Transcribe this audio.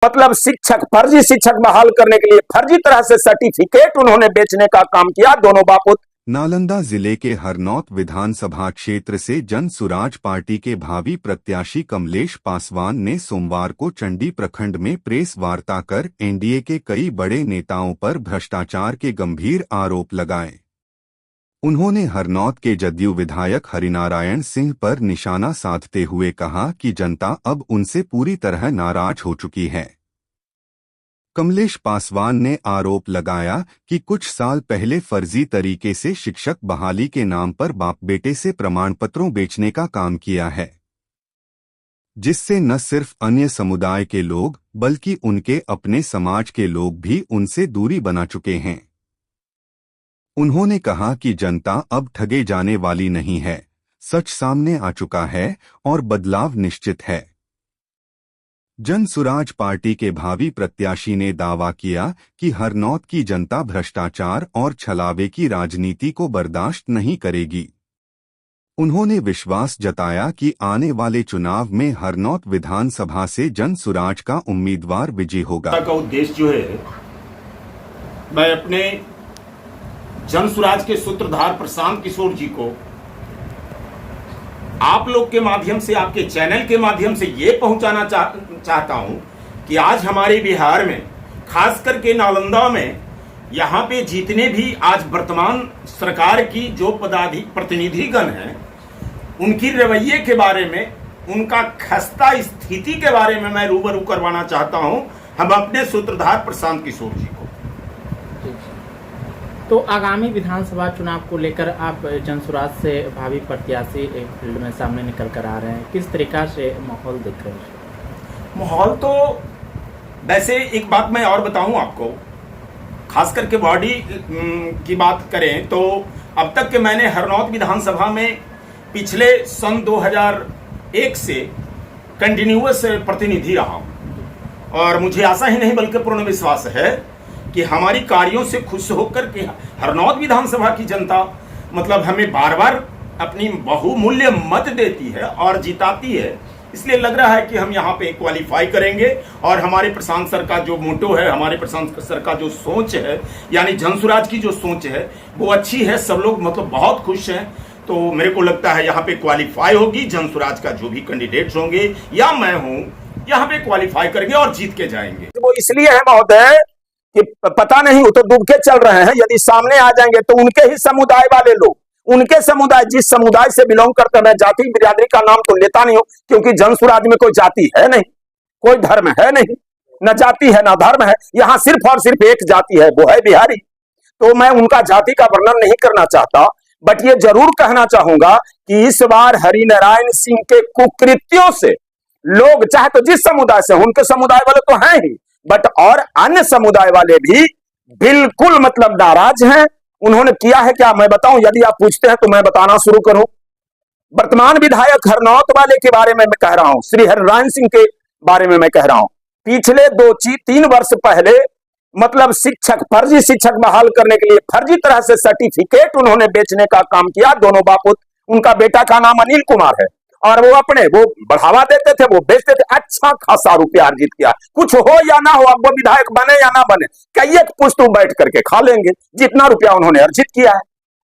मतलब शिक्षक, फर्जी शिक्षक बहाल करने के लिए फर्जी तरह से सर्टिफिकेट उन्होंने बेचने का काम किया दोनों बापू। नालंदा जिले के हरनौत विधानसभा क्षेत्र से जन सुराज पार्टी के भावी प्रत्याशी कमलेश पासवान ने सोमवार को चंडी प्रखंड में प्रेस वार्ता कर एनडीए के कई बड़े नेताओं पर भ्रष्टाचार के गंभीर आरोप लगाए। उन्होंने हरनौत के जदयू विधायक हरिनारायण सिंह पर निशाना साधते हुए कहा कि जनता अब उनसे पूरी तरह नाराज हो चुकी है। कमलेश पासवान ने आरोप लगाया कि कुछ साल पहले फर्जी तरीके से शिक्षक बहाली के नाम पर बाप बेटे से प्रमाण पत्रों बेचने का काम किया है, जिससे न सिर्फ अन्य समुदाय के लोग बल्कि उनके अपने समाज के लोग भी उनसे दूरी बना चुके हैं। उन्होंने कहा कि जनता अब ठगे जाने वाली नहीं है, सच सामने आ चुका है और बदलाव निश्चित है। जन सुराज पार्टी के भावी प्रत्याशी ने दावा किया कि हरनौत की जनता भ्रष्टाचार और छलावे की राजनीति को बर्दाश्त नहीं करेगी। उन्होंने विश्वास जताया कि आने वाले चुनाव में हरनौत विधानसभा से जन सुराज का उम्मीदवार विजयी होगा। का उद्देश्य जो है, मैं अपने जन सुराज के सूत्रधार प्रशांत किशोर जी को आप लोग के माध्यम से, आपके चैनल के माध्यम से ये पहुंचाना चाहता हूं कि आज हमारे बिहार में, खास करके नालंदा में, यहाँ पे जितने भी आज वर्तमान सरकार की जो प्रतिनिधिगण हैं, उनकी रवैये के बारे में, उनका खस्ता स्थिति के बारे में मैं रूबरू करवाना चाहता हूं हम अपने सूत्रधार प्रशांत किशोर जी को। तो आगामी विधानसभा चुनाव को लेकर आप जनसुराज से भावी प्रत्याशी फील्ड में सामने निकल कर आ रहे हैं, किस तरीका से माहौल देख रहे हैं? माहौल तो वैसे एक बात मैं और बताऊं आपको, खास करके बॉडी की बात करें तो अब तक के मैंने हरनौत विधानसभा में पिछले सन 2001 से कंटिन्यूअस प्रतिनिधि रहा हूं और मुझे आशा ही नहीं बल्कि पूर्ण विश्वास है कि हमारी कार्यों से खुश होकर के हरनौत विधानसभा की जनता मतलब हमें बार बार अपनी बहुमूल्य मत देती है और जिताती है। इसलिए लग रहा है कि हम यहाँ पे क्वालिफाई करेंगे और हमारे प्रशांत सर का जो मोटो है, हमारे प्रशांत सर का जो सोच है, यानी जनसुराज की जो सोच है वो अच्छी है। सब लोग मतलब बहुत खुश हैं, तो मेरे को लगता है यहाँ पे क्वालिफाई होगी। जनसुराज का जो भी कैंडिडेट्स होंगे या मैं हूँ, यहाँ पे क्वालिफाई करेंगे और जीत के जाएंगे। वो इसलिए है महोदय कि पता नहीं वो तो डूब के चल रहे हैं, यदि सामने आ जाएंगे तो उनके ही समुदाय वाले लोग, उनके समुदाय, जिस समुदाय से बिलोंग करते हैं, मैं जाति बिरादरी का नाम तो लेता नहीं हूं क्योंकि जनसुराज में कोई जाति है नहीं, कोई धर्म है नहीं, न जाति है न धर्म है, यहाँ सिर्फ और सिर्फ एक जाति है, वो है बिहारी। तो मैं उनका जाति का वर्णन नहीं करना चाहता, बट ये जरूर कहना चाहूंगा कि इस बार हरिनारायण सिंह के कुकृत्यों से लोग, चाहे तो जिस समुदाय से, उनके समुदाय वाले तो हैं ही, बट और अन्य समुदाय वाले भी बिल्कुल मतलब नाराज हैं। उन्होंने किया है क्या मैं बताऊं? यदि आप पूछते हैं तो मैं बताना शुरू करूं। वर्तमान विधायक हरनौत वाले के बारे में मैं कह रहा हूं, श्री हरिनारायण सिंह के बारे में मैं कह रहा हूं। पिछले 2-3 वर्ष पहले मतलब शिक्षक, फर्जी शिक्षक बहाल करने के लिए फर्जी तरह से सर्टिफिकेट उन्होंने बेचने का काम किया दोनों बापू। उनका बेटा का नाम अनिल कुमार है और वो बढ़ावा देते थे, वो बेचते थे, अच्छा खासा रुपया अर्जित किया। कुछ हो या ना हो, अब वो विधायक बने या ना बने, कई एक पुश्त बैठ करके खा लेंगे जितना रुपया उन्होंने अर्जित किया है।